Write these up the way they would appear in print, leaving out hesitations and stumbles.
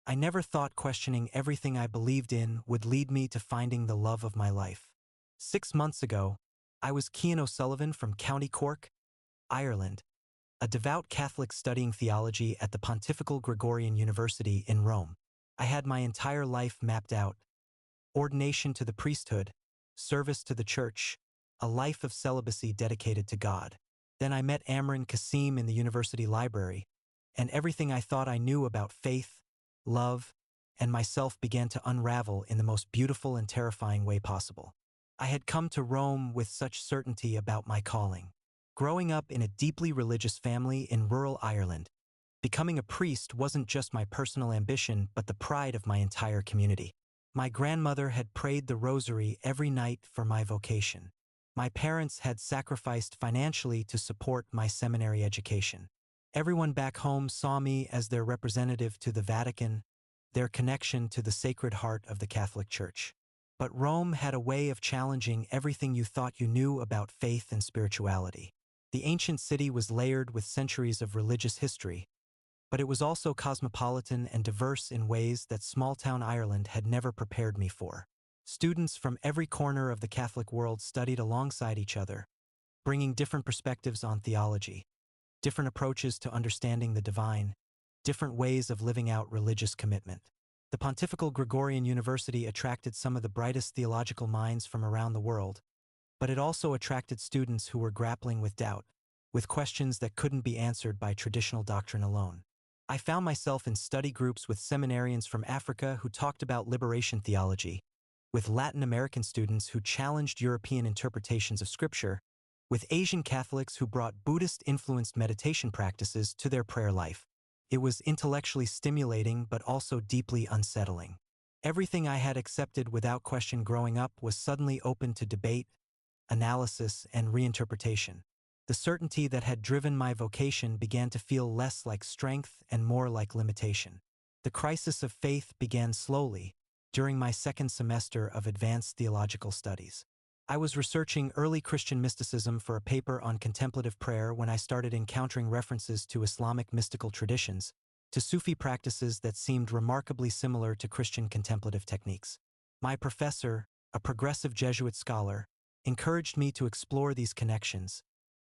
I never thought questioning everything I believed in would lead me to finding the love of my life. 6 months ago, I was Cian O'Sullivan from County Cork, Ireland, a devout Catholic studying theology at the Pontifical Gregorian University in Rome. I had my entire life mapped out: ordination to the priesthood, service to the church, a life of celibacy dedicated to God. Then I met Amran Kasim in the university library, and everything I thought I knew about faith, love, and myself began to unravel in the most beautiful and terrifying way possible. I had come to Rome with such certainty about my calling. Growing up in a deeply religious family in rural Ireland, becoming a priest wasn't just my personal ambition but the pride of my entire community. My grandmother had prayed the rosary every night for my vocation. My parents had sacrificed financially to support my seminary education. Everyone back home saw me as their representative to the Vatican, their connection to the Sacred Heart of the Catholic Church. But Rome had a way of challenging everything you thought you knew about faith and spirituality. The ancient city was layered with centuries of religious history, but it was also cosmopolitan and diverse in ways that small-town Ireland had never prepared me for. Students from every corner of the Catholic world studied alongside each other, bringing different perspectives on theology, different approaches to understanding the divine, different ways of living out religious commitment. The Pontifical Gregorian University attracted some of the brightest theological minds from around the world, but it also attracted students who were grappling with doubt, with questions that couldn't be answered by traditional doctrine alone. I found myself in study groups with seminarians from Africa who talked about liberation theology, with Latin American students who challenged European interpretations of Scripture, with Asian Catholics who brought Buddhist-influenced meditation practices to their prayer life. It was intellectually stimulating but also deeply unsettling. Everything I had accepted without question growing up was suddenly open to debate, analysis, and reinterpretation. The certainty that had driven my vocation began to feel less like strength and more like limitation. The crisis of faith began slowly, during my second semester of advanced theological studies. I was researching early Christian mysticism for a paper on contemplative prayer when I started encountering references to Islamic mystical traditions, to Sufi practices that seemed remarkably similar to Christian contemplative techniques. My professor, a progressive Jesuit scholar, encouraged me to explore these connections,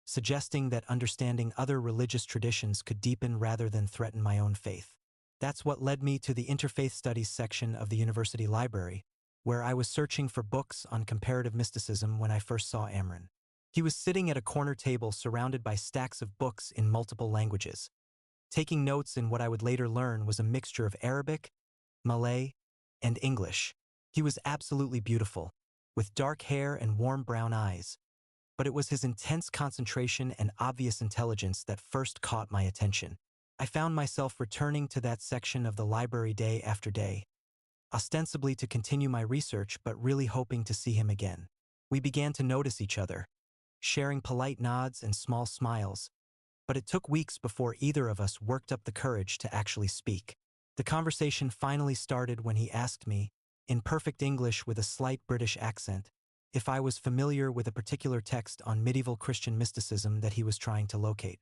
suggesting that understanding other religious traditions could deepen rather than threaten my own faith. That's what led me to the Interfaith Studies section of the university library, where I was searching for books on comparative mysticism when I first saw Amran. He was sitting at a corner table surrounded by stacks of books in multiple languages, taking notes in what I would later learn was a mixture of Arabic, Malay, and English. He was absolutely beautiful, with dark hair and warm brown eyes, but it was his intense concentration and obvious intelligence that first caught my attention. I found myself returning to that section of the library day after day, ostensibly to continue my research but really hoping to see him again. We began to notice each other, sharing polite nods and small smiles, but it took weeks before either of us worked up the courage to actually speak. The conversation finally started when he asked me, in perfect English with a slight British accent, if I was familiar with a particular text on medieval Christian mysticism that he was trying to locate.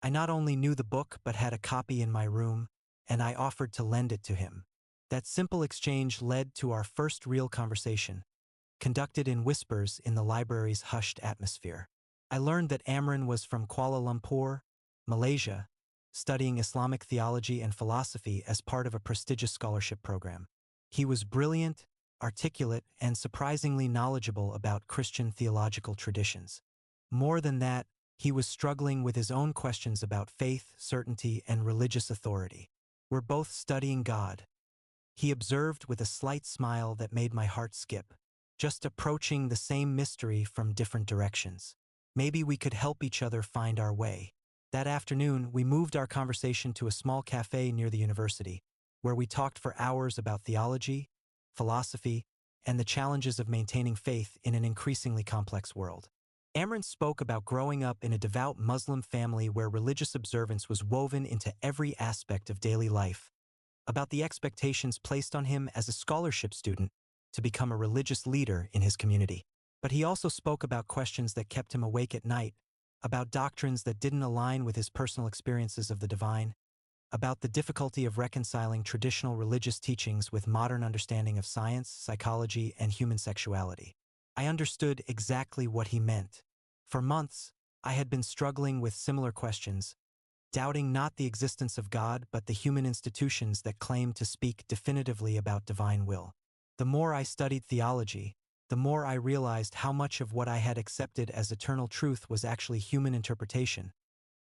I not only knew the book but had a copy in my room, and I offered to lend it to him. That simple exchange led to our first real conversation, conducted in whispers in the library's hushed atmosphere. I learned that Amran was from Kuala Lumpur, Malaysia, studying Islamic theology and philosophy as part of a prestigious scholarship program. He was brilliant, articulate, and surprisingly knowledgeable about Christian theological traditions. More than that, he was struggling with his own questions about faith, certainty, and religious authority. We're both studying God, he observed with a slight smile that made my heart skip, just approaching the same mystery from different directions. Maybe we could help each other find our way. That afternoon, we moved our conversation to a small cafe near the university, where we talked for hours about theology, philosophy, and the challenges of maintaining faith in an increasingly complex world. Amran spoke about growing up in a devout Muslim family where religious observance was woven into every aspect of daily life, about the expectations placed on him as a scholarship student to become a religious leader in his community. But he also spoke about questions that kept him awake at night, about doctrines that didn't align with his personal experiences of the divine, about the difficulty of reconciling traditional religious teachings with modern understanding of science, psychology, and human sexuality. I understood exactly what he meant. For months, I had been struggling with similar questions, doubting not the existence of God but the human institutions that claim to speak definitively about divine will. The more I studied theology, the more I realized how much of what I had accepted as eternal truth was actually human interpretation,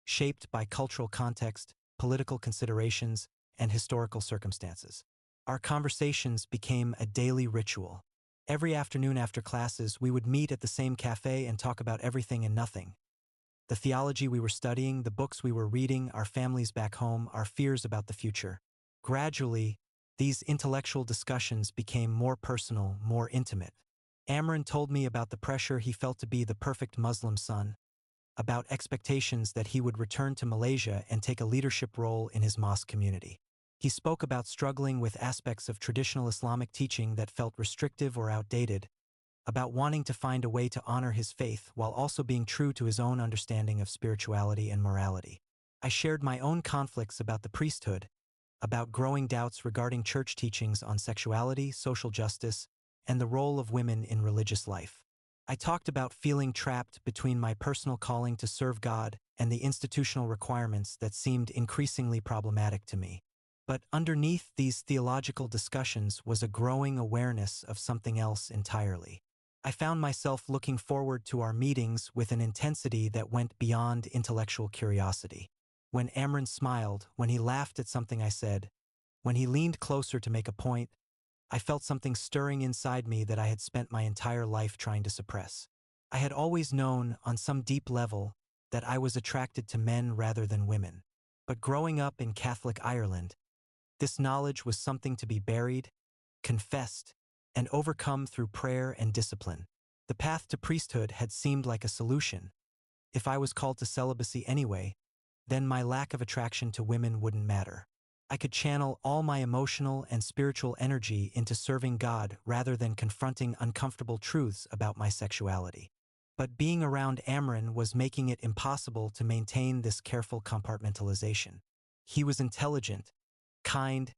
shaped by cultural context, political considerations, and historical circumstances. Our conversations became a daily ritual. Every afternoon after classes, we would meet at the same cafe and talk about everything and nothing. The theology we were studying, the books we were reading, our families back home, our fears about the future. Gradually, these intellectual discussions became more personal, more intimate. Amran told me about the pressure he felt to be the perfect Muslim son, about expectations that he would return to Malaysia and take a leadership role in his mosque community. He spoke about struggling with aspects of traditional Islamic teaching that felt restrictive or outdated, about wanting to find a way to honor his faith while also being true to his own understanding of spirituality and morality. I shared my own conflicts about the priesthood, about growing doubts regarding church teachings on sexuality, social justice, and the role of women in religious life. I talked about feeling trapped between my personal calling to serve God and the institutional requirements that seemed increasingly problematic to me. But underneath these theological discussions was a growing awareness of something else entirely. I found myself looking forward to our meetings with an intensity that went beyond intellectual curiosity. When Amran smiled, when he laughed at something I said, when he leaned closer to make a point, I felt something stirring inside me that I had spent my entire life trying to suppress. I had always known, on some deep level, that I was attracted to men rather than women. But growing up in Catholic Ireland, this knowledge was something to be buried, confessed, and overcome through prayer and discipline. The path to priesthood had seemed like a solution. If I was called to celibacy anyway, then my lack of attraction to women wouldn't matter. I could channel all my emotional and spiritual energy into serving God rather than confronting uncomfortable truths about my sexuality. But being around Amran was making it impossible to maintain this careful compartmentalization. He was intelligent, kind,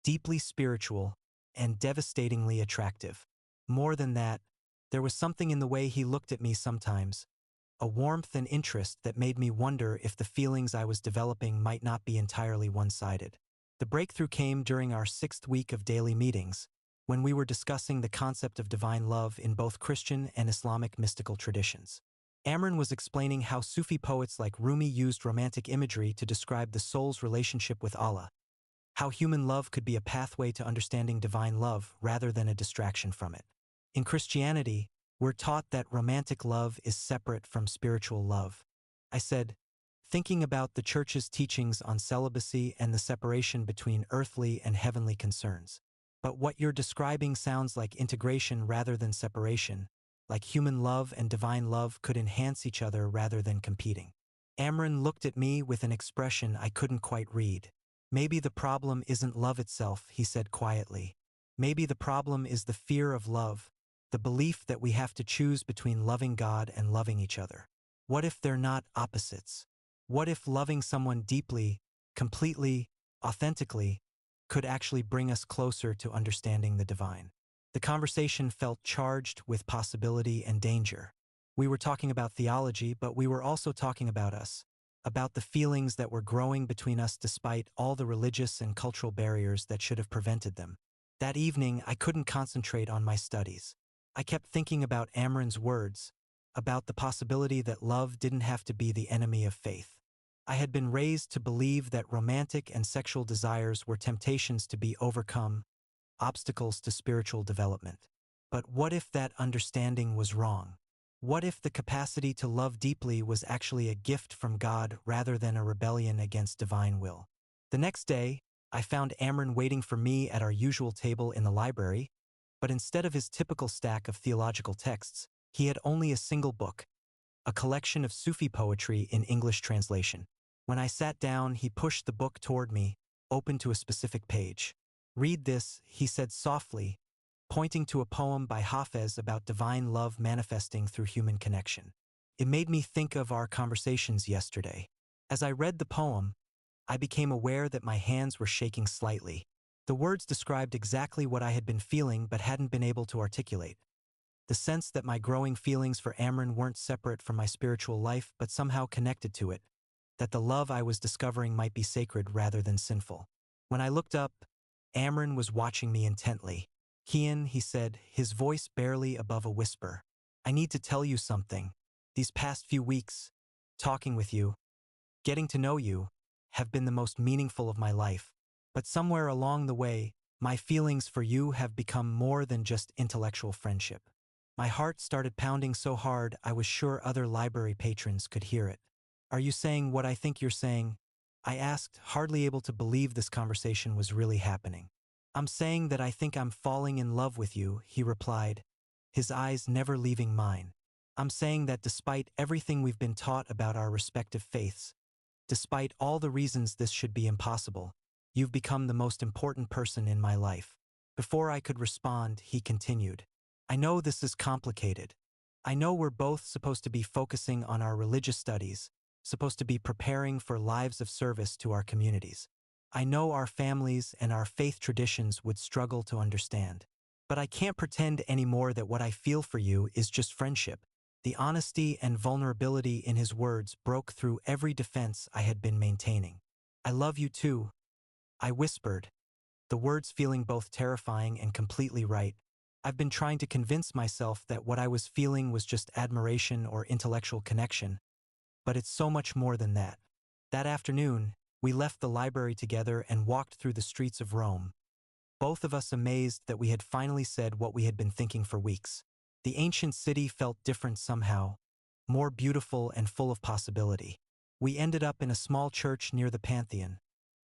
deeply spiritual, and devastatingly attractive. More than that, there was something in the way he looked at me sometimes, a warmth and interest that made me wonder if the feelings I was developing might not be entirely one-sided. The breakthrough came during our 6th week of daily meetings, when we were discussing the concept of divine love in both Christian and Islamic mystical traditions. Amran was explaining how Sufi poets like Rumi used romantic imagery to describe the soul's relationship with Allah, how human love could be a pathway to understanding divine love rather than a distraction from it. In Christianity, we're taught that romantic love is separate from spiritual love. I said, thinking about the Church's teachings on celibacy and the separation between earthly and heavenly concerns. But what you're describing sounds like integration rather than separation, like human love and divine love could enhance each other rather than competing. Amran looked at me with an expression I couldn't quite read. Maybe the problem isn't love itself, he said quietly. Maybe the problem is the fear of love, the belief that we have to choose between loving God and loving each other. What if they're not opposites? What if loving someone deeply, completely, authentically, could actually bring us closer to understanding the divine? The conversation felt charged with possibility and danger. We were talking about theology, but we were also talking about us, about the feelings that were growing between us despite all the religious and cultural barriers that should have prevented them. That evening, I couldn't concentrate on my studies. I kept thinking about Amran's words, about the possibility that love didn't have to be the enemy of faith. I had been raised to believe that romantic and sexual desires were temptations to be overcome, obstacles to spiritual development. But what if that understanding was wrong? What if the capacity to love deeply was actually a gift from God rather than a rebellion against divine will? The next day, I found Amran waiting for me at our usual table in the library, but instead of his typical stack of theological texts, he had only a single book, a collection of Sufi poetry in English translation. When I sat down, he pushed the book toward me, open to a specific page. "Read this," he said softly, pointing to a poem by Hafez about divine love manifesting through human connection. It made me think of our conversations yesterday. As I read the poem, I became aware that my hands were shaking slightly. The words described exactly what I had been feeling but hadn't been able to articulate. The sense that my growing feelings for Amran weren't separate from my spiritual life but somehow connected to it, that the love I was discovering might be sacred rather than sinful. When I looked up, Amran was watching me intently. "Kian," he said, his voice barely above a whisper. "I need to tell you something. These past few weeks, talking with you, getting to know you, have been the most meaningful of my life. But somewhere along the way, my feelings for you have become more than just intellectual friendship." My heart started pounding so hard I was sure other library patrons could hear it. "Are you saying what I think you're saying?" I asked, hardly able to believe this conversation was really happening. "I'm saying that I think I'm falling in love with you," he replied, his eyes never leaving mine. "I'm saying that despite everything we've been taught about our respective faiths, despite all the reasons this should be impossible, you've become the most important person in my life." Before I could respond, he continued, "I know this is complicated. I know we're both supposed to be focusing on our religious studies, supposed to be preparing for lives of service to our communities. I know our families and our faith traditions would struggle to understand. But I can't pretend anymore that what I feel for you is just friendship." The honesty and vulnerability in his words broke through every defense I had been maintaining. "I love you too," I whispered, the words feeling both terrifying and completely right. "I've been trying to convince myself that what I was feeling was just admiration or intellectual connection, but it's so much more than that." That afternoon, we left the library together and walked through the streets of Rome, both of us amazed that we had finally said what we had been thinking for weeks. The ancient city felt different somehow, more beautiful and full of possibility. We ended up in a small church near the Pantheon,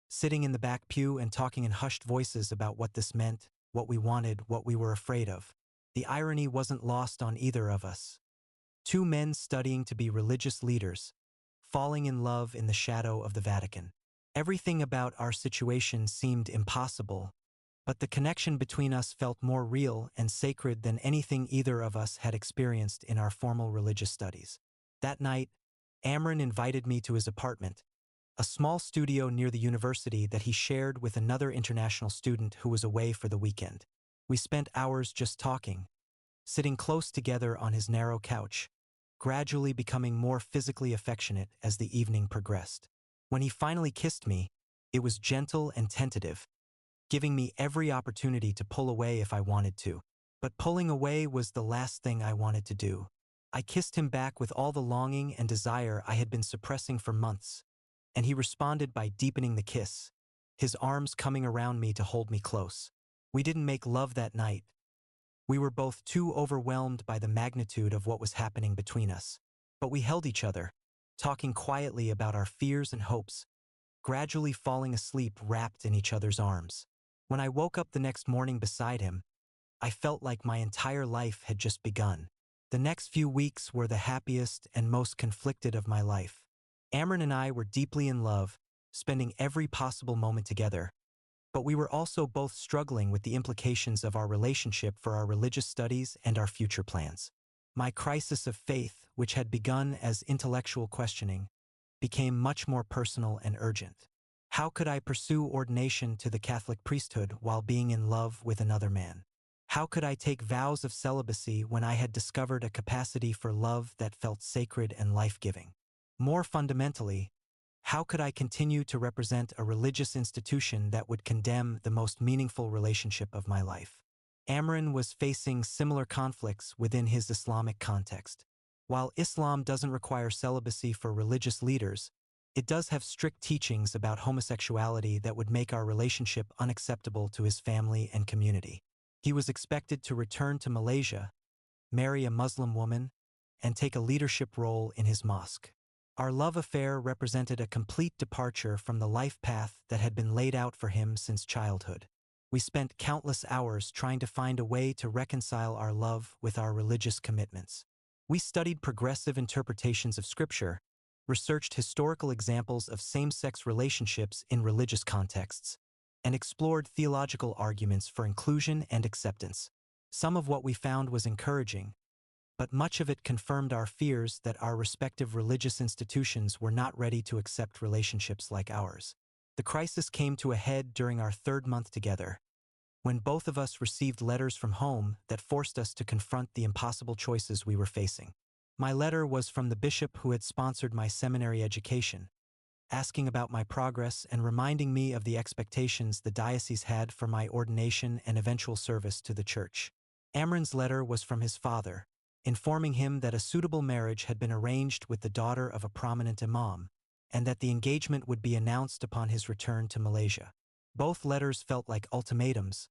sitting in the back pew and talking in hushed voices about what this meant, what we wanted, what we were afraid of. The irony wasn't lost on either of us. Two men studying to be religious leaders, falling in love in the shadow of the Vatican. Everything about our situation seemed impossible, but the connection between us felt more real and sacred than anything either of us had experienced in our formal religious studies. That night, Amran invited me to his apartment, a small studio near the university that he shared with another international student who was away for the weekend. We spent hours just talking, sitting close together on his narrow couch, gradually becoming more physically affectionate as the evening progressed. When he finally kissed me, it was gentle and tentative, giving me every opportunity to pull away if I wanted to. But pulling away was the last thing I wanted to do. I kissed him back with all the longing and desire I had been suppressing for months, and he responded by deepening the kiss, his arms coming around me to hold me close. We didn't make love that night. We were both too overwhelmed by the magnitude of what was happening between us. But we held each other, talking quietly about our fears and hopes, gradually falling asleep wrapped in each other's arms. When I woke up the next morning beside him, I felt like my entire life had just begun. The next few weeks were the happiest and most conflicted of my life. Amran and I were deeply in love, spending every possible moment together, but we were also both struggling with the implications of our relationship for our religious studies and our future plans. My crisis of faith, which had begun as intellectual questioning, became much more personal and urgent. How could I pursue ordination to the Catholic priesthood while being in love with another man? How could I take vows of celibacy when I had discovered a capacity for love that felt sacred and life-giving? More fundamentally, how could I continue to represent a religious institution that would condemn the most meaningful relationship of my life? Amran was facing similar conflicts within his Islamic context. While Islam doesn't require celibacy for religious leaders, it does have strict teachings about homosexuality that would make our relationship unacceptable to his family and community. He was expected to return to Malaysia, marry a Muslim woman, and take a leadership role in his mosque. Our love affair represented a complete departure from the life path that had been laid out for him since childhood. We spent countless hours trying to find a way to reconcile our love with our religious commitments. We studied progressive interpretations of Scripture, researched historical examples of same-sex relationships in religious contexts, and explored theological arguments for inclusion and acceptance. Some of what we found was encouraging, but much of it confirmed our fears that our respective religious institutions were not ready to accept relationships like ours. The crisis came to a head during our third month together, when both of us received letters from home that forced us to confront the impossible choices we were facing. My letter was from the bishop who had sponsored my seminary education, asking about my progress and reminding me of the expectations the diocese had for my ordination and eventual service to the church. Amran's letter was from his father, informing him that a suitable marriage had been arranged with the daughter of a prominent imam, and that the engagement would be announced upon his return to Malaysia. Both letters felt like ultimatums,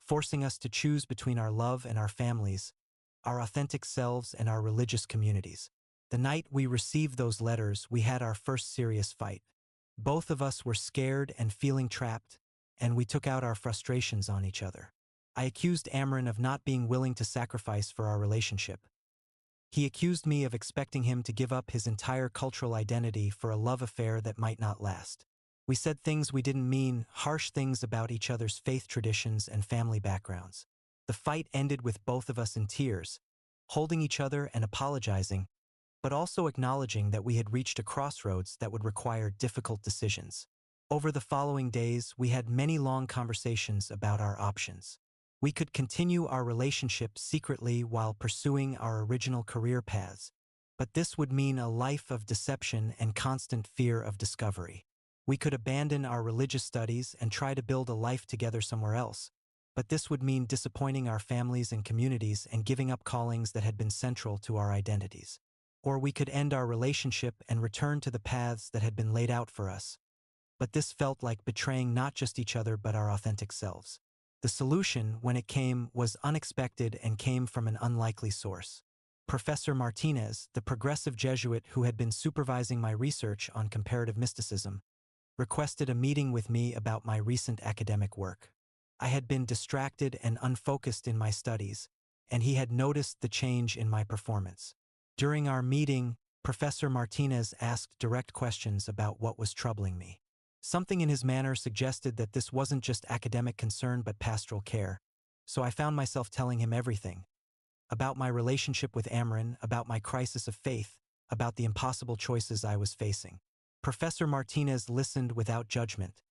forcing us to choose between our love and our families, our authentic selves and our religious communities. The night we received those letters, we had our first serious fight. Both of us were scared and feeling trapped, and we took out our frustrations on each other. I accused Amran of not being willing to sacrifice for our relationship. He accused me of expecting him to give up his entire cultural identity for a love affair that might not last. We said things we didn't mean, harsh things about each other's faith traditions and family backgrounds. The fight ended with both of us in tears, holding each other and apologizing, but also acknowledging that we had reached a crossroads that would require difficult decisions. Over the following days, we had many long conversations about our options. We could continue our relationship secretly while pursuing our original career paths, but this would mean a life of deception and constant fear of discovery. We could abandon our religious studies and try to build a life together somewhere else, but this would mean disappointing our families and communities and giving up callings that had been central to our identities. Or we could end our relationship and return to the paths that had been laid out for us. But this felt like betraying not just each other but our authentic selves. The solution, when it came, was unexpected and came from an unlikely source. Professor Martinez, the progressive Jesuit who had been supervising my research on comparative mysticism, requested a meeting with me about my recent academic work. I had been distracted and unfocused in my studies, and he had noticed the change in my performance. During our meeting, Professor Martinez asked direct questions about what was troubling me. Something in his manner suggested that this wasn't just academic concern but pastoral care, so I found myself telling him everything. About my relationship with Amran, about my crisis of faith, about the impossible choices I was facing. Professor Martinez listened without judgment,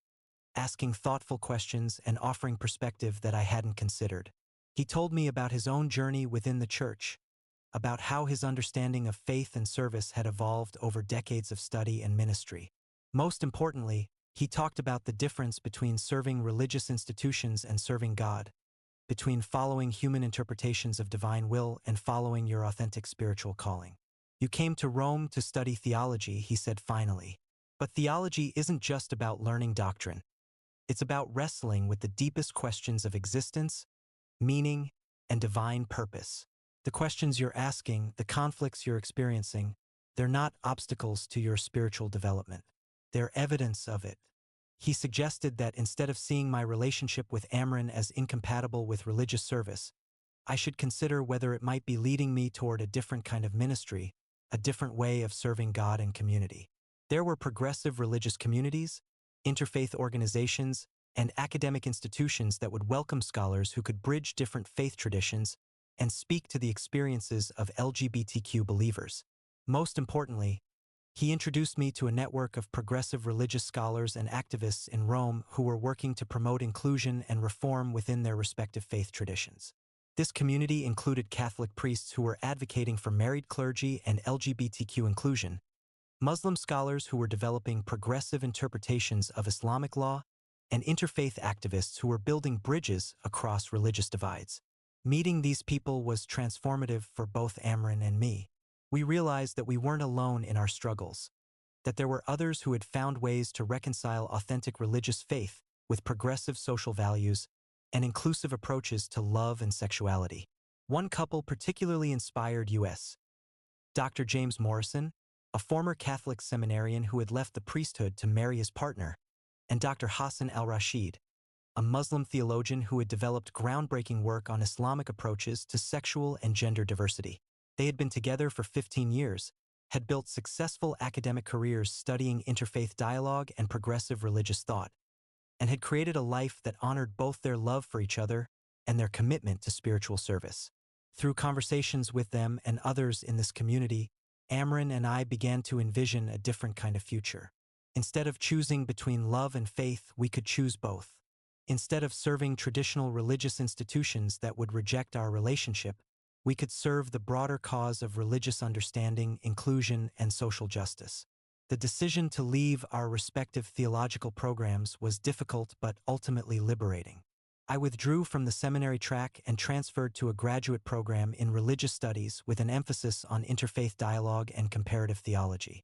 asking thoughtful questions and offering perspective that I hadn't considered. He told me about his own journey within the church, about how his understanding of faith and service had evolved over decades of study and ministry. Most importantly, he talked about the difference between serving religious institutions and serving God, between following human interpretations of divine will and following your authentic spiritual calling. You came to Rome to study theology, he said finally. But theology isn't just about learning doctrine. It's about wrestling with the deepest questions of existence, meaning, and divine purpose. The questions you're asking, the conflicts you're experiencing, they're not obstacles to your spiritual development. They're evidence of it. He suggested that instead of seeing my relationship with Amran as incompatible with religious service, I should consider whether it might be leading me toward a different kind of ministry, a different way of serving God and community. There were progressive religious communities, interfaith organizations, and academic institutions that would welcome scholars who could bridge different faith traditions and speak to the experiences of LGBTQ believers. Most importantly, he introduced me to a network of progressive religious scholars and activists in Rome who were working to promote inclusion and reform within their respective faith traditions. This community included Catholic priests who were advocating for married clergy and LGBTQ inclusion, Muslim scholars who were developing progressive interpretations of Islamic law, and interfaith activists who were building bridges across religious divides. Meeting these people was transformative for both Amran and me. We realized that we weren't alone in our struggles, that there were others who had found ways to reconcile authentic religious faith with progressive social values and inclusive approaches to love and sexuality. One couple particularly inspired us. Dr. James Morrison, a former Catholic seminarian who had left the priesthood to marry his partner, and Dr. Hassan al-Rashid, a Muslim theologian who had developed groundbreaking work on Islamic approaches to sexual and gender diversity. They had been together for 15 years, had built successful academic careers studying interfaith dialogue and progressive religious thought, and had created a life that honored both their love for each other and their commitment to spiritual service. Through conversations with them and others in this community, Amran and I began to envision a different kind of future. Instead of choosing between love and faith, we could choose both. Instead of serving traditional religious institutions that would reject our relationship, we could serve the broader cause of religious understanding, inclusion, and social justice. The decision to leave our respective theological programs was difficult but ultimately liberating. I withdrew from the seminary track and transferred to a graduate program in religious studies with an emphasis on interfaith dialogue and comparative theology.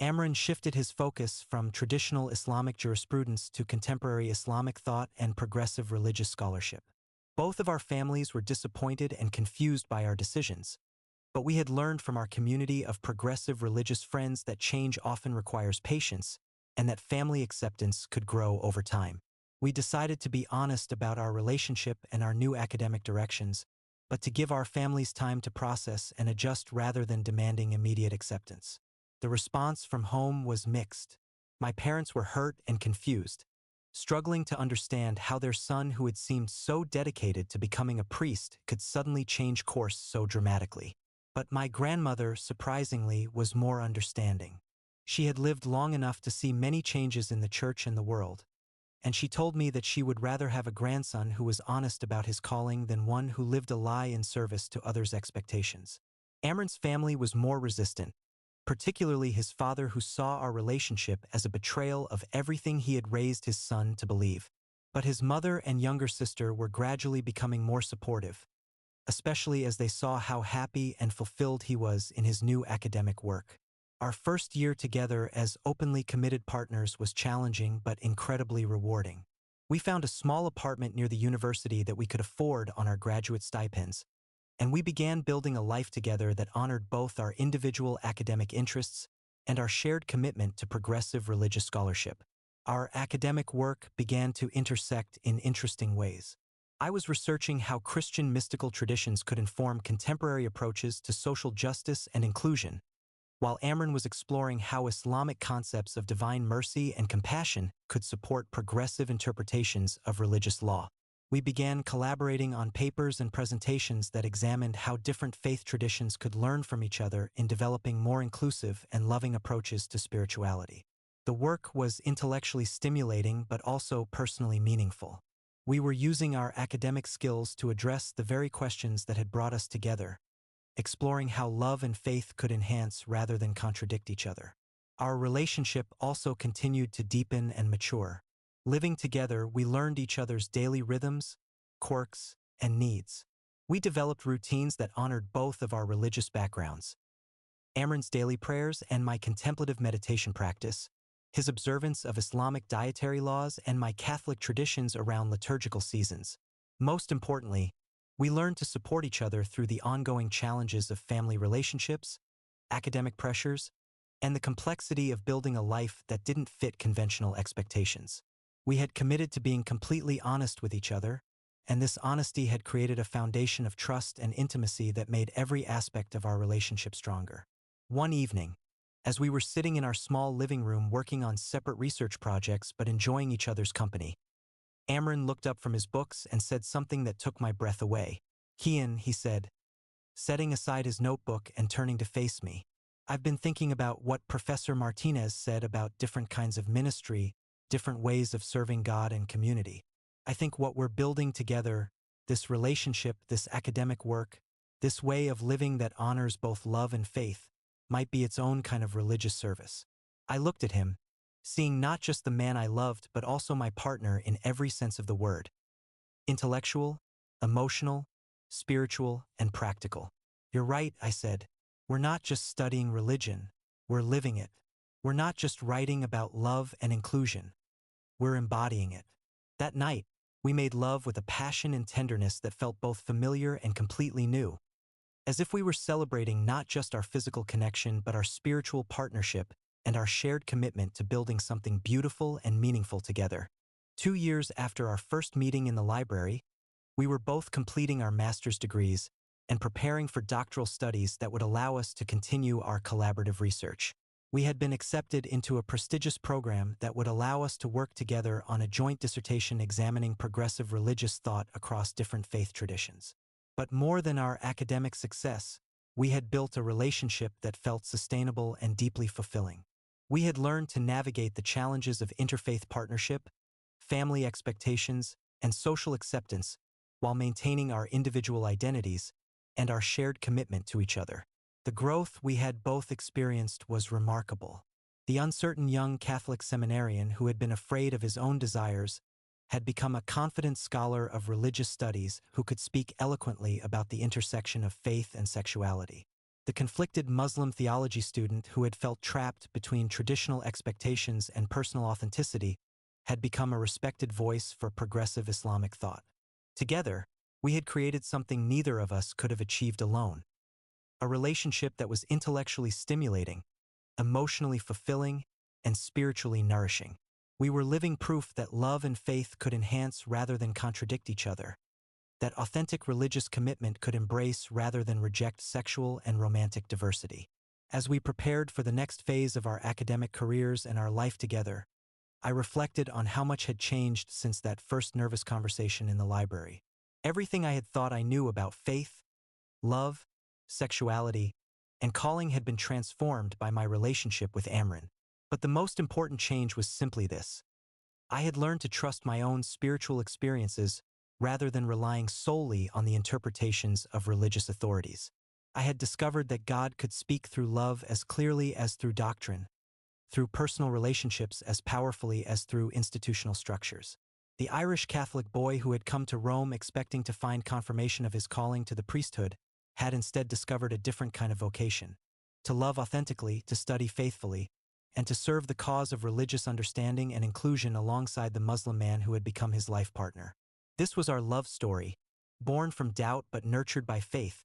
Ayaan shifted his focus from traditional Islamic jurisprudence to contemporary Islamic thought and progressive religious scholarship. Both of our families were disappointed and confused by our decisions, but we had learned from our community of progressive religious friends that change often requires patience and that family acceptance could grow over time. We decided to be honest about our relationship and our new academic directions, but to give our families time to process and adjust rather than demanding immediate acceptance. The response from home was mixed. My parents were hurt and confused, struggling to understand how their son, who had seemed so dedicated to becoming a priest, could suddenly change course so dramatically. But my grandmother, surprisingly, was more understanding. She had lived long enough to see many changes in the church and the world, and she told me that she would rather have a grandson who was honest about his calling than one who lived a lie in service to others' expectations. Ayaan's family was more resistant, particularly his father, who saw our relationship as a betrayal of everything he had raised his son to believe. But his mother and younger sister were gradually becoming more supportive, especially as they saw how happy and fulfilled he was in his new academic work. Our first year together as openly committed partners was challenging but incredibly rewarding. We found a small apartment near the university that we could afford on our graduate stipends, and we began building a life together that honored both our individual academic interests and our shared commitment to progressive religious scholarship. Our academic work began to intersect in interesting ways. I was researching how Christian mystical traditions could inform contemporary approaches to social justice and inclusion, while Ayaan was exploring how Islamic concepts of divine mercy and compassion could support progressive interpretations of religious law. We began collaborating on papers and presentations that examined how different faith traditions could learn from each other in developing more inclusive and loving approaches to spirituality. The work was intellectually stimulating but also personally meaningful. We were using our academic skills to address the very questions that had brought us together, exploring how love and faith could enhance rather than contradict each other. Our relationship also continued to deepen and mature. Living together, we learned each other's daily rhythms, quirks, and needs. We developed routines that honored both of our religious backgrounds. Ayaan's daily prayers and my contemplative meditation practice, his observance of Islamic dietary laws, and my Catholic traditions around liturgical seasons. Most importantly, we learned to support each other through the ongoing challenges of family relationships, academic pressures, and the complexity of building a life that didn't fit conventional expectations. We had committed to being completely honest with each other, and this honesty had created a foundation of trust and intimacy that made every aspect of our relationship stronger. One evening, as we were sitting in our small living room working on separate research projects but enjoying each other's company, Ayaan looked up from his books and said something that took my breath away. "Kian," he said, setting aside his notebook and turning to face me, "I've been thinking about what Professor Martinez said about different kinds of ministry, different ways of serving God and community. I think what we're building together, this relationship, this academic work, this way of living that honors both love and faith, might be its own kind of religious service." I looked at him, seeing not just the man I loved but also my partner in every sense of the word. Intellectual, emotional, spiritual, and practical. "You're right," I said. "We're not just studying religion, we're living it. We're not just writing about love and inclusion, we're embodying it." That night, we made love with a passion and tenderness that felt both familiar and completely new, as if we were celebrating not just our physical connection but our spiritual partnership and our shared commitment to building something beautiful and meaningful together. 2 years after our first meeting in the library, we were both completing our master's degrees and preparing for doctoral studies that would allow us to continue our collaborative research. We had been accepted into a prestigious program that would allow us to work together on a joint dissertation examining progressive religious thought across different faith traditions. But more than our academic success, we had built a relationship that felt sustainable and deeply fulfilling. We had learned to navigate the challenges of interfaith partnership, family expectations, and social acceptance while maintaining our individual identities and our shared commitment to each other. The growth we had both experienced was remarkable. The uncertain young Catholic seminarian who had been afraid of his own desires had become a confident scholar of religious studies who could speak eloquently about the intersection of faith and sexuality. The conflicted Muslim theology student who had felt trapped between traditional expectations and personal authenticity had become a respected voice for progressive Islamic thought. Together, we had created something neither of us could have achieved alone. A relationship that was intellectually stimulating, emotionally fulfilling, and spiritually nourishing. We were living proof that love and faith could enhance rather than contradict each other, that authentic religious commitment could embrace rather than reject sexual and romantic diversity. As we prepared for the next phase of our academic careers and our life together, I reflected on how much had changed since that first nervous conversation in the library. Everything I had thought I knew about faith, love, sexuality, and calling had been transformed by my relationship with Amran. But the most important change was simply this. I had learned to trust my own spiritual experiences rather than relying solely on the interpretations of religious authorities. I had discovered that God could speak through love as clearly as through doctrine, through personal relationships as powerfully as through institutional structures. The Irish Catholic boy who had come to Rome expecting to find confirmation of his calling to the priesthood had instead discovered a different kind of vocation: to love authentically, to study faithfully, and to serve the cause of religious understanding and inclusion alongside the Muslim man who had become his life partner. This was our love story, born from doubt but nurtured by faith,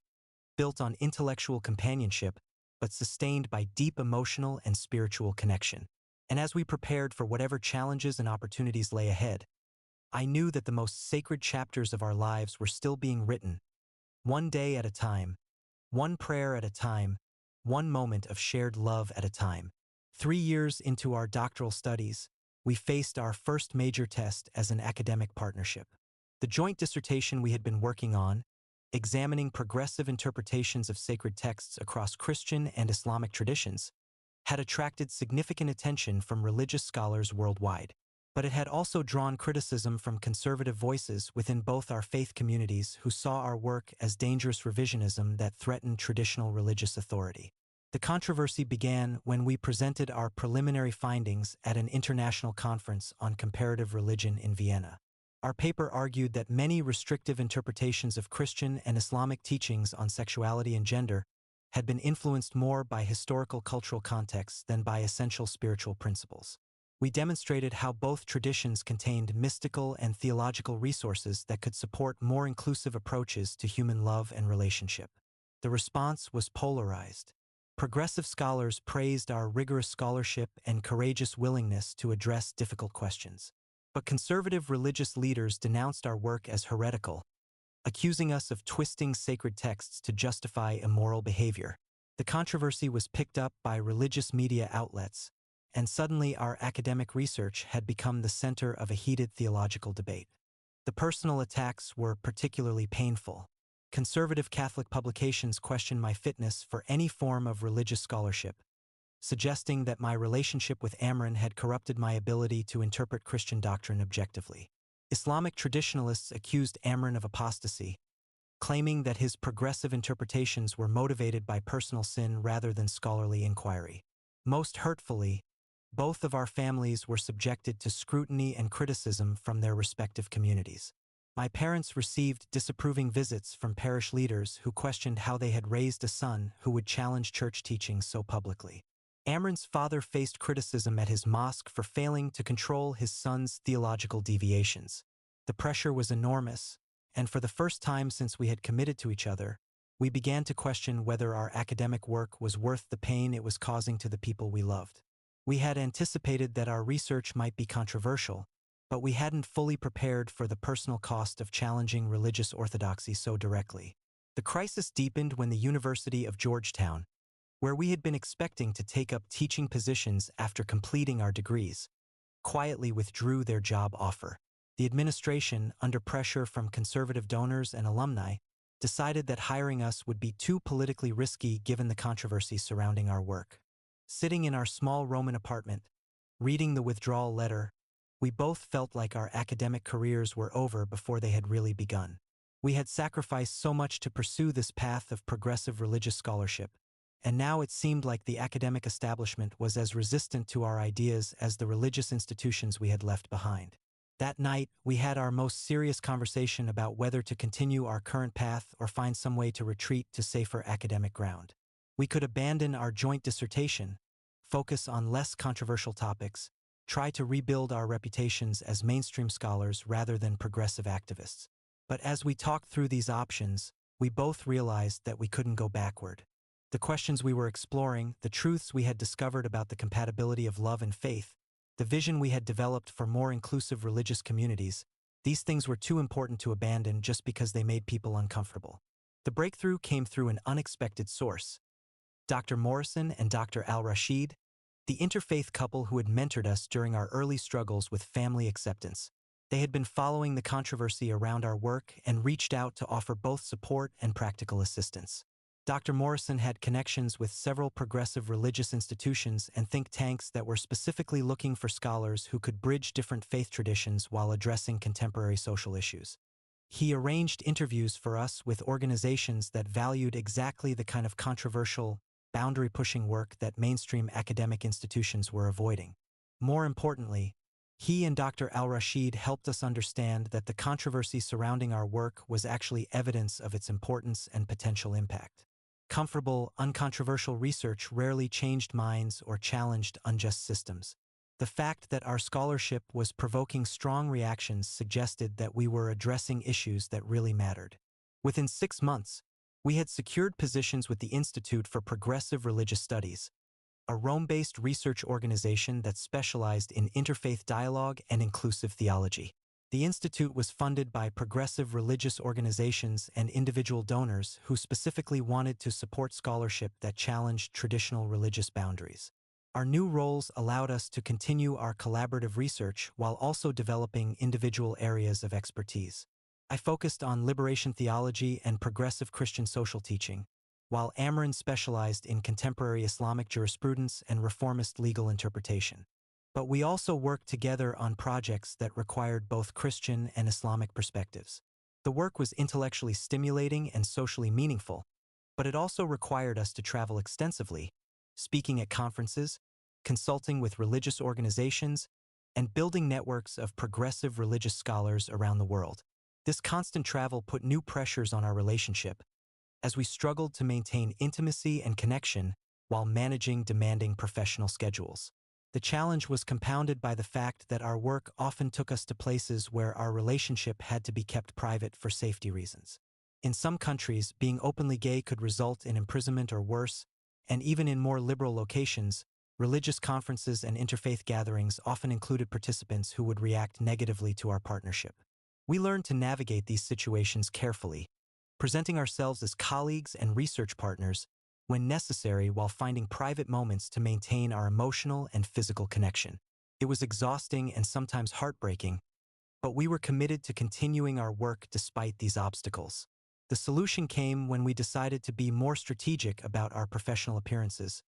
built on intellectual companionship but sustained by deep emotional and spiritual connection. And as we prepared for whatever challenges and opportunities lay ahead, I knew that the most sacred chapters of our lives were still being written, one day at a time, one prayer at a time, one moment of shared love at a time. 3 years into our doctoral studies, we faced our first major test as an academic partnership. The joint dissertation we had been working on, examining progressive interpretations of sacred texts across Christian and Islamic traditions, had attracted significant attention from religious scholars worldwide. But it had also drawn criticism from conservative voices within both our faith communities who saw our work as dangerous revisionism that threatened traditional religious authority. The controversy began when we presented our preliminary findings at an international conference on comparative religion in Vienna. Our paper argued that many restrictive interpretations of Christian and Islamic teachings on sexuality and gender had been influenced more by historical cultural contexts than by essential spiritual principles. We demonstrated how both traditions contained mystical and theological resources that could support more inclusive approaches to human love and relationship. The response was polarized. Progressive scholars praised our rigorous scholarship and courageous willingness to address difficult questions. But conservative religious leaders denounced our work as heretical, accusing us of twisting sacred texts to justify immoral behavior. The controversy was picked up by religious media outlets, and suddenly our academic research had become the center of a heated theological debate. The personal attacks were particularly painful. Conservative Catholic publications questioned my fitness for any form of religious scholarship, suggesting that my relationship with Amran had corrupted my ability to interpret Christian doctrine objectively. Islamic traditionalists accused Amran of apostasy, claiming that his progressive interpretations were motivated by personal sin rather than scholarly inquiry. Most hurtfully, both of our families were subjected to scrutiny and criticism from their respective communities. My parents received disapproving visits from parish leaders who questioned how they had raised a son who would challenge church teachings so publicly. Amran's father faced criticism at his mosque for failing to control his son's theological deviations. The pressure was enormous, and for the first time since we had committed to each other, we began to question whether our academic work was worth the pain it was causing to the people we loved. We had anticipated that our research might be controversial, but we hadn't fully prepared for the personal cost of challenging religious orthodoxy so directly. The crisis deepened when the University of Georgetown, where we had been expecting to take up teaching positions after completing our degrees, quietly withdrew their job offer. The administration, under pressure from conservative donors and alumni, decided that hiring us would be too politically risky given the controversy surrounding our work. Sitting in our small Roman apartment, reading the withdrawal letter, we both felt like our academic careers were over before they had really begun. We had sacrificed so much to pursue this path of progressive religious scholarship, and now it seemed like the academic establishment was as resistant to our ideas as the religious institutions we had left behind. That night, we had our most serious conversation about whether to continue our current path or find some way to retreat to safer academic ground. We could abandon our joint dissertation, focus on less controversial topics, try to rebuild our reputations as mainstream scholars rather than progressive activists. But as we talked through these options, we both realized that we couldn't go backward. The questions we were exploring, the truths we had discovered about the compatibility of love and faith, the vision we had developed for more inclusive religious communities, these things were too important to abandon just because they made people uncomfortable. The breakthrough came through an unexpected source. Dr. Morrison and Dr. Al-Rashid, the interfaith couple who had mentored us during our early struggles with family acceptance. They had been following the controversy around our work and reached out to offer both support and practical assistance. Dr. Morrison had connections with several progressive religious institutions and think tanks that were specifically looking for scholars who could bridge different faith traditions while addressing contemporary social issues. He arranged interviews for us with organizations that valued exactly the kind of controversial, boundary-pushing work that mainstream academic institutions were avoiding. More importantly, he and Dr. Al-Rashid helped us understand that the controversy surrounding our work was actually evidence of its importance and potential impact. Comfortable, uncontroversial research rarely changed minds or challenged unjust systems. The fact that our scholarship was provoking strong reactions suggested that we were addressing issues that really mattered. Within 6 months, we had secured positions with the Institute for Progressive Religious Studies, a Rome-based research organization that specialized in interfaith dialogue and inclusive theology. The institute was funded by progressive religious organizations and individual donors who specifically wanted to support scholarship that challenged traditional religious boundaries. Our new roles allowed us to continue our collaborative research while also developing individual areas of expertise. I focused on liberation theology and progressive Christian social teaching, while Amran specialized in contemporary Islamic jurisprudence and reformist legal interpretation. But we also worked together on projects that required both Christian and Islamic perspectives. The work was intellectually stimulating and socially meaningful, but it also required us to travel extensively, speaking at conferences, consulting with religious organizations, and building networks of progressive religious scholars around the world. This constant travel put new pressures on our relationship, as we struggled to maintain intimacy and connection while managing demanding professional schedules. The challenge was compounded by the fact that our work often took us to places where our relationship had to be kept private for safety reasons. In some countries, being openly gay could result in imprisonment or worse, and even in more liberal locations, religious conferences and interfaith gatherings often included participants who would react negatively to our partnership. We learned to navigate these situations carefully, presenting ourselves as colleagues and research partners when necessary while finding private moments to maintain our emotional and physical connection. It was exhausting and sometimes heartbreaking, but we were committed to continuing our work despite these obstacles. The solution came when we decided to be more strategic about our professional appearances,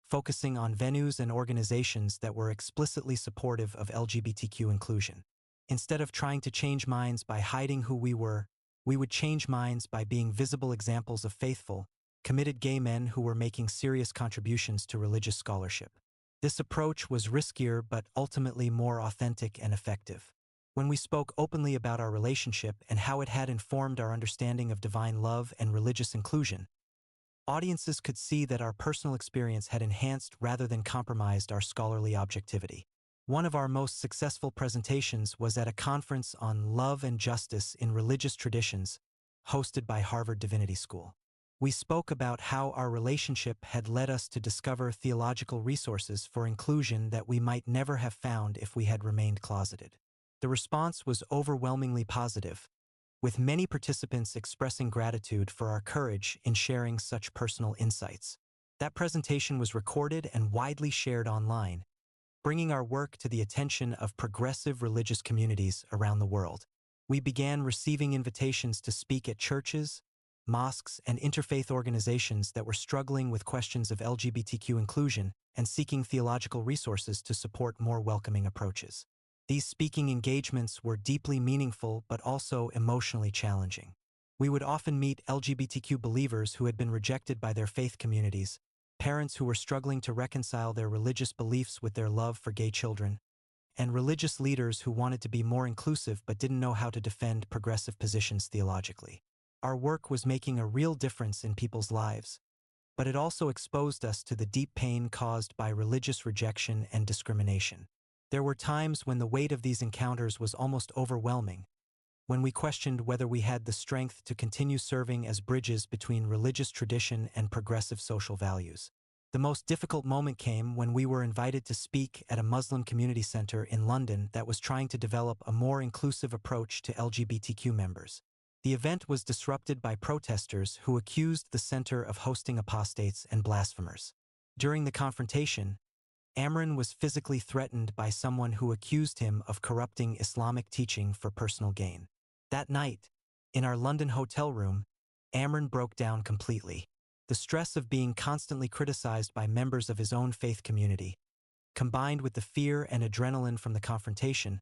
focusing on venues and organizations that were explicitly supportive of LGBTQ inclusion. Instead of trying to change minds by hiding who we were, we would change minds by being visible examples of faithful, committed gay men who were making serious contributions to religious scholarship. This approach was riskier but ultimately more authentic and effective. When we spoke openly about our relationship and how it had informed our understanding of divine love and religious inclusion, audiences could see that our personal experience had enhanced rather than compromised our scholarly objectivity. One of our most successful presentations was at a conference on love and justice in religious traditions, hosted by Harvard Divinity School. We spoke about how our relationship had led us to discover theological resources for inclusion that we might never have found if we had remained closeted. The response was overwhelmingly positive, with many participants expressing gratitude for our courage in sharing such personal insights. That presentation was recorded and widely shared online, bringing our work to the attention of progressive religious communities around the world. We began receiving invitations to speak at churches, mosques, and interfaith organizations that were struggling with questions of LGBTQ inclusion, and seeking theological resources to support more welcoming approaches. These speaking engagements were deeply meaningful but also emotionally challenging. We would often meet LGBTQ believers who had been rejected by their faith communities, parents who were struggling to reconcile their religious beliefs with their love for gay children, and religious leaders who wanted to be more inclusive but didn't know how to defend progressive positions theologically. Our work was making a real difference in people's lives, but it also exposed us to the deep pain caused by religious rejection and discrimination. There were times when the weight of these encounters was almost overwhelming, when we questioned whether we had the strength to continue serving as bridges between religious tradition and progressive social values. The most difficult moment came when we were invited to speak at a Muslim community center in London that was trying to develop a more inclusive approach to LGBTQ members. The event was disrupted by protesters who accused the center of hosting apostates and blasphemers. During the confrontation, Ayaan was physically threatened by someone who accused him of corrupting Islamic teaching for personal gain. That night, in our London hotel room, Ayaan broke down completely. The stress of being constantly criticized by members of his own faith community, combined with the fear and adrenaline from the confrontation,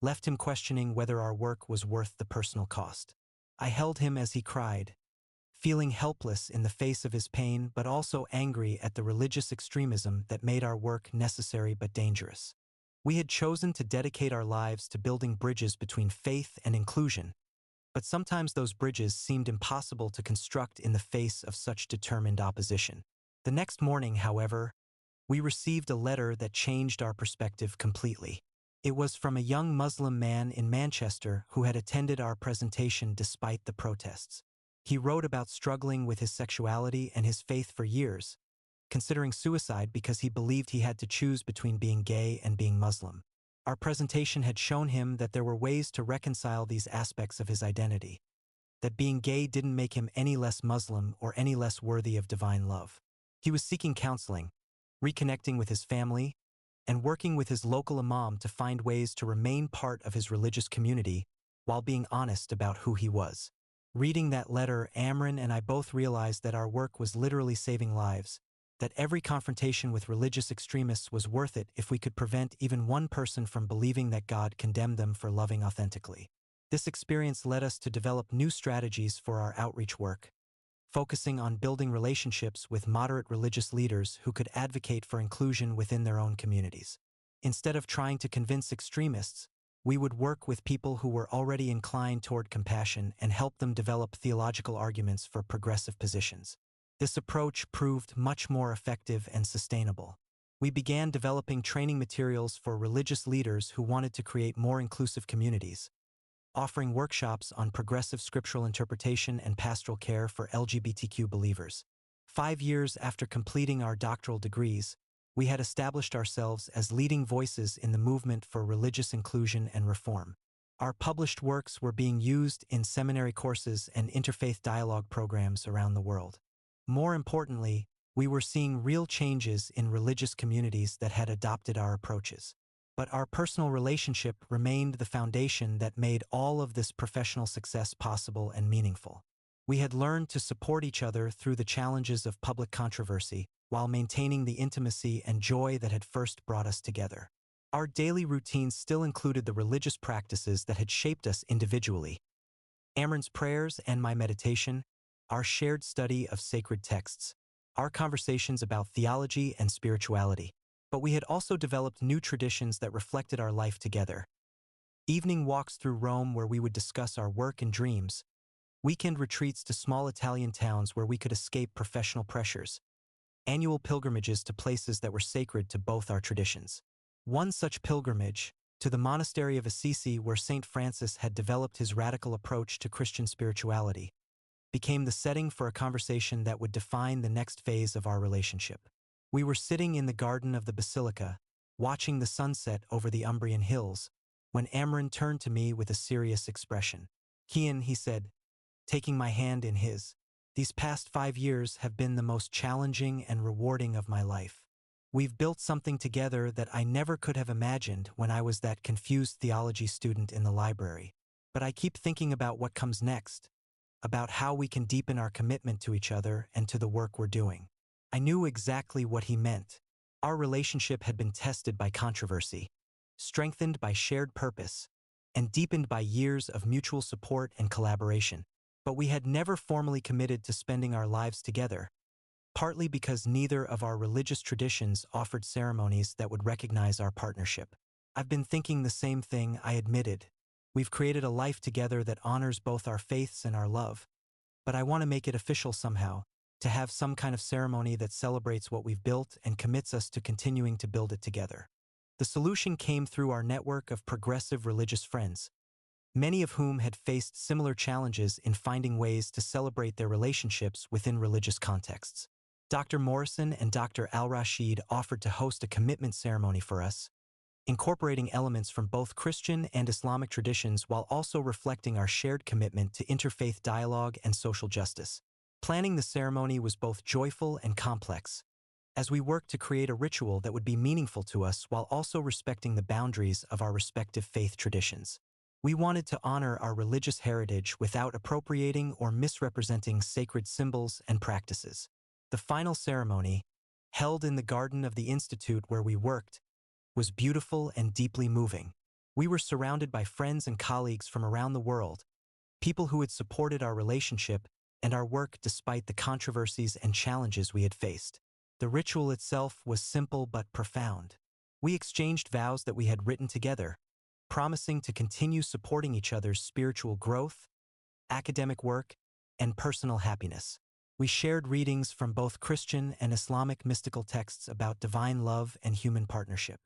left him questioning whether our work was worth the personal cost. I held him as he cried, feeling helpless in the face of his pain but also angry at the religious extremism that made our work necessary but dangerous. We had chosen to dedicate our lives to building bridges between faith and inclusion, but sometimes those bridges seemed impossible to construct in the face of such determined opposition. The next morning, however, we received a letter that changed our perspective completely. It was from a young Muslim man in Manchester who had attended our presentation despite the protests. He wrote about struggling with his sexuality and his faith for years, considering suicide because he believed he had to choose between being gay and being Muslim. Our presentation had shown him that there were ways to reconcile these aspects of his identity, that being gay didn't make him any less Muslim or any less worthy of divine love. He was seeking counseling, reconnecting with his family, and working with his local imam to find ways to remain part of his religious community while being honest about who he was. Reading that letter, Ayaan and I both realized that our work was literally saving lives, that every confrontation with religious extremists was worth it if we could prevent even one person from believing that God condemned them for loving authentically. This experience led us to develop new strategies for our outreach work, focusing on building relationships with moderate religious leaders who could advocate for inclusion within their own communities. Instead of trying to convince extremists, we would work with people who were already inclined toward compassion and help them develop theological arguments for progressive positions. This approach proved much more effective and sustainable. We began developing training materials for religious leaders who wanted to create more inclusive communities, offering workshops on progressive scriptural interpretation and pastoral care for LGBTQ believers. 5 years after completing our doctoral degrees, we had established ourselves as leading voices in the movement for religious inclusion and reform. Our published works were being used in seminary courses and interfaith dialogue programs around the world. More importantly, we were seeing real changes in religious communities that had adopted our approaches. But our personal relationship remained the foundation that made all of this professional success possible and meaningful. We had learned to support each other through the challenges of public controversy while maintaining the intimacy and joy that had first brought us together. Our daily routines still included the religious practices that had shaped us individually. Ayaan's prayers and my meditation, our shared study of sacred texts, our conversations about theology and spirituality. But we had also developed new traditions that reflected our life together. Evening walks through Rome where we would discuss our work and dreams, weekend retreats to small Italian towns where we could escape professional pressures, annual pilgrimages to places that were sacred to both our traditions. One such pilgrimage, to the monastery of Assisi where St. Francis had developed his radical approach to Christian spirituality, became the setting for a conversation that would define the next phase of our relationship. We were sitting in the garden of the basilica, watching the sunset over the Umbrian hills, when Ayaan turned to me with a serious expression. "Kian," he said, taking my hand in his, "these past 5 years have been the most challenging and rewarding of my life. We've built something together that I never could have imagined when I was that confused theology student in the library. But I keep thinking about what comes next, about how we can deepen our commitment to each other and to the work we're doing." I knew exactly what he meant. Our relationship had been tested by controversy, strengthened by shared purpose, and deepened by years of mutual support and collaboration. But we had never formally committed to spending our lives together, partly because neither of our religious traditions offered ceremonies that would recognize our partnership. I've been thinking the same thing, I admitted. We've created a life together that honors both our faiths and our love, but I want to make it official somehow, to have some kind of ceremony that celebrates what we've built and commits us to continuing to build it together. The solution came through our network of progressive religious friends, many of whom had faced similar challenges in finding ways to celebrate their relationships within religious contexts. Dr. Morrison and Dr. Al-Rashid offered to host a commitment ceremony for us, incorporating elements from both Christian and Islamic traditions while also reflecting our shared commitment to interfaith dialogue and social justice. Planning the ceremony was both joyful and complex, as we worked to create a ritual that would be meaningful to us while also respecting the boundaries of our respective faith traditions. We wanted to honor our religious heritage without appropriating or misrepresenting sacred symbols and practices. The final ceremony, held in the garden of the institute where we worked, was beautiful and deeply moving. We were surrounded by friends and colleagues from around the world, people who had supported our relationship and our work despite the controversies and challenges we had faced. The ritual itself was simple but profound. We exchanged vows that we had written together, promising to continue supporting each other's spiritual growth, academic work, and personal happiness. We shared readings from both Christian and Islamic mystical texts about divine love and human partnership.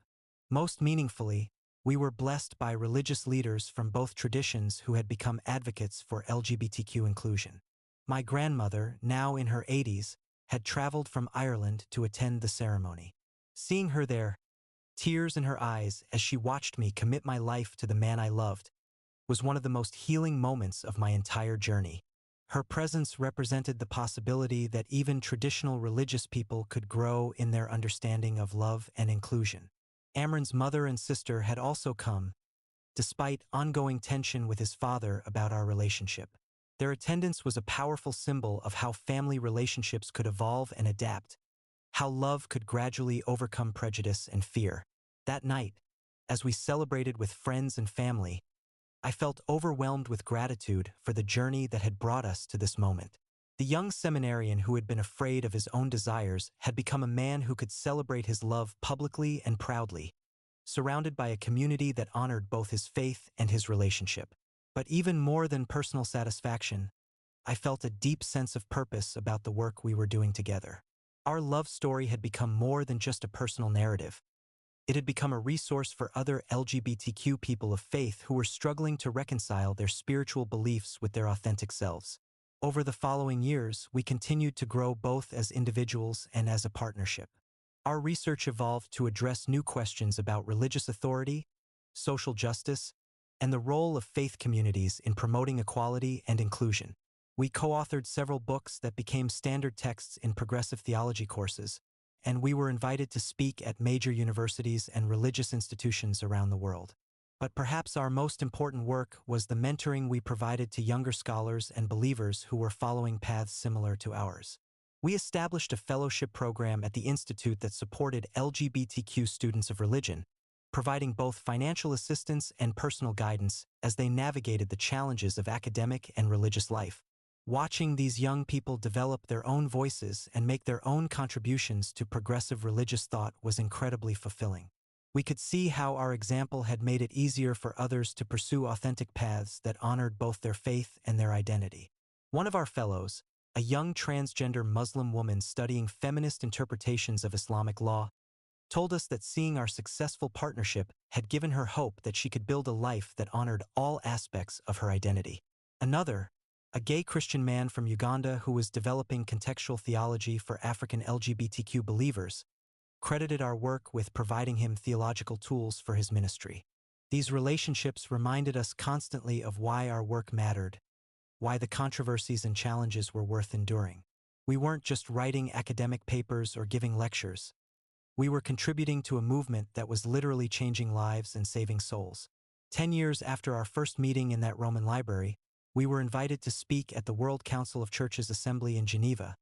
Most meaningfully, we were blessed by religious leaders from both traditions who had become advocates for LGBTQ inclusion. My grandmother, now in her 80s, had traveled from Ireland to attend the ceremony. Seeing her there, tears in her eyes as she watched me commit my life to the man I loved, was one of the most healing moments of my entire journey. Her presence represented the possibility that even traditional religious people could grow in their understanding of love and inclusion. Amran's mother and sister had also come, despite ongoing tension with his father about our relationship. Their attendance was a powerful symbol of how family relationships could evolve and adapt, how love could gradually overcome prejudice and fear. That night, as we celebrated with friends and family, I felt overwhelmed with gratitude for the journey that had brought us to this moment. The young seminarian who had been afraid of his own desires had become a man who could celebrate his love publicly and proudly, surrounded by a community that honored both his faith and his relationship. But even more than personal satisfaction, I felt a deep sense of purpose about the work we were doing together. Our love story had become more than just a personal narrative. It had become a resource for other LGBTQ people of faith who were struggling to reconcile their spiritual beliefs with their authentic selves. Over the following years, we continued to grow both as individuals and as a partnership. Our research evolved to address new questions about religious authority, social justice, and the role of faith communities in promoting equality and inclusion. We co-authored several books that became standard texts in progressive theology courses, and we were invited to speak at major universities and religious institutions around the world. But perhaps our most important work was the mentoring we provided to younger scholars and believers who were following paths similar to ours. We established a fellowship program at the Institute that supported LGBTQ students of religion, providing both financial assistance and personal guidance as they navigated the challenges of academic and religious life. Watching these young people develop their own voices and make their own contributions to progressive religious thought was incredibly fulfilling. We could see how our example had made it easier for others to pursue authentic paths that honored both their faith and their identity. One of our fellows, a young transgender Muslim woman studying feminist interpretations of Islamic law, told us that seeing our successful partnership had given her hope that she could build a life that honored all aspects of her identity. Another, a gay Christian man from Uganda who was developing contextual theology for African LGBTQ believers, credited our work with providing him theological tools for his ministry. These relationships reminded us constantly of why our work mattered, why the controversies and challenges were worth enduring. We weren't just writing academic papers or giving lectures. We were contributing to a movement that was literally changing lives and saving souls. 10 years after our first meeting in that Roman library, we were invited to speak at the World Council of Churches Assembly in Geneva,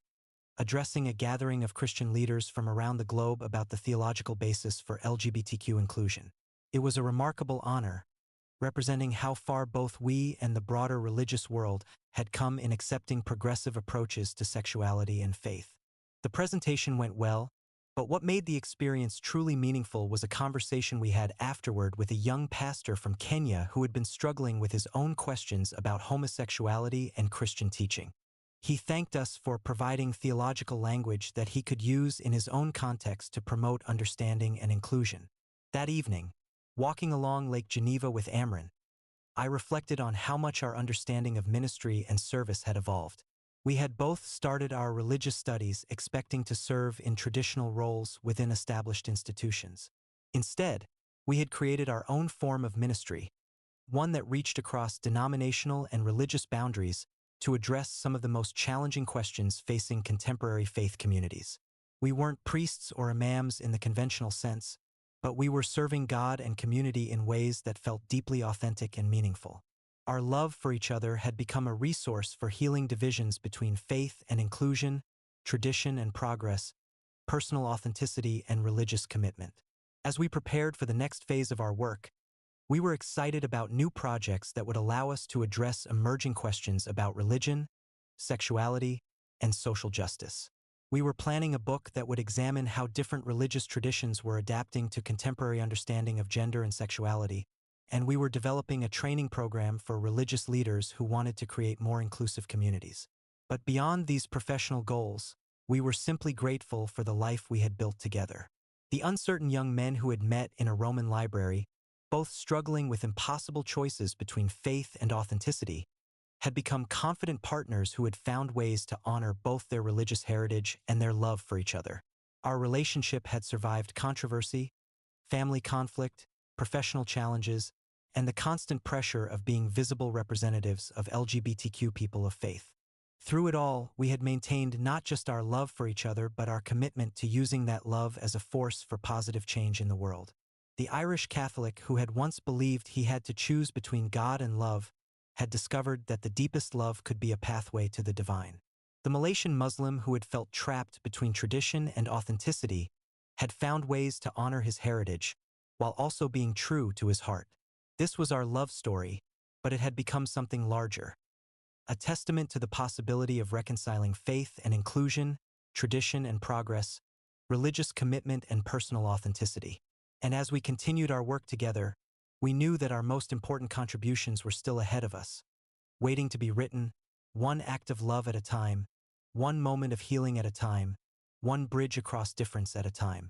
addressing a gathering of Christian leaders from around the globe about the theological basis for LGBTQ inclusion. It was a remarkable honor, representing how far both we and the broader religious world had come in accepting progressive approaches to sexuality and faith. The presentation went well, but what made the experience truly meaningful was a conversation we had afterward with a young pastor from Kenya who had been struggling with his own questions about homosexuality and Christian teaching. He thanked us for providing theological language that he could use in his own context to promote understanding and inclusion. That evening, walking along Lake Geneva with Amran, I reflected on how much our understanding of ministry and service had evolved. We had both started our religious studies expecting to serve in traditional roles within established institutions. Instead, we had created our own form of ministry, one that reached across denominational and religious boundaries to address some of the most challenging questions facing contemporary faith communities. We weren't priests or imams in the conventional sense, but we were serving God and community in ways that felt deeply authentic and meaningful. Our love for each other had become a resource for healing divisions between faith and inclusion, tradition and progress, personal authenticity and religious commitment. As we prepared for the next phase of our work, we were excited about new projects that would allow us to address emerging questions about religion, sexuality, and social justice. We were planning a book that would examine how different religious traditions were adapting to contemporary understanding of gender and sexuality, and we were developing a training program for religious leaders who wanted to create more inclusive communities. But beyond these professional goals, we were simply grateful for the life we had built together. The uncertain young men who had met in a Roman library, both struggling with impossible choices between faith and authenticity, had become confident partners who had found ways to honor both their religious heritage and their love for each other. Our relationship had survived controversy, family conflict, professional challenges, and the constant pressure of being visible representatives of LGBTQ people of faith. Through it all, we had maintained not just our love for each other but our commitment to using that love as a force for positive change in the world. The Irish Catholic who had once believed he had to choose between God and love had discovered that the deepest love could be a pathway to the divine. The Malaysian Muslim who had felt trapped between tradition and authenticity had found ways to honor his heritage while also being true to his heart. This was our love story, but it had become something larger, a testament to the possibility of reconciling faith and inclusion, tradition and progress, religious commitment and personal authenticity. And as we continued our work together, we knew that our most important contributions were still ahead of us, waiting to be written, one act of love at a time, one moment of healing at a time, one bridge across difference at a time.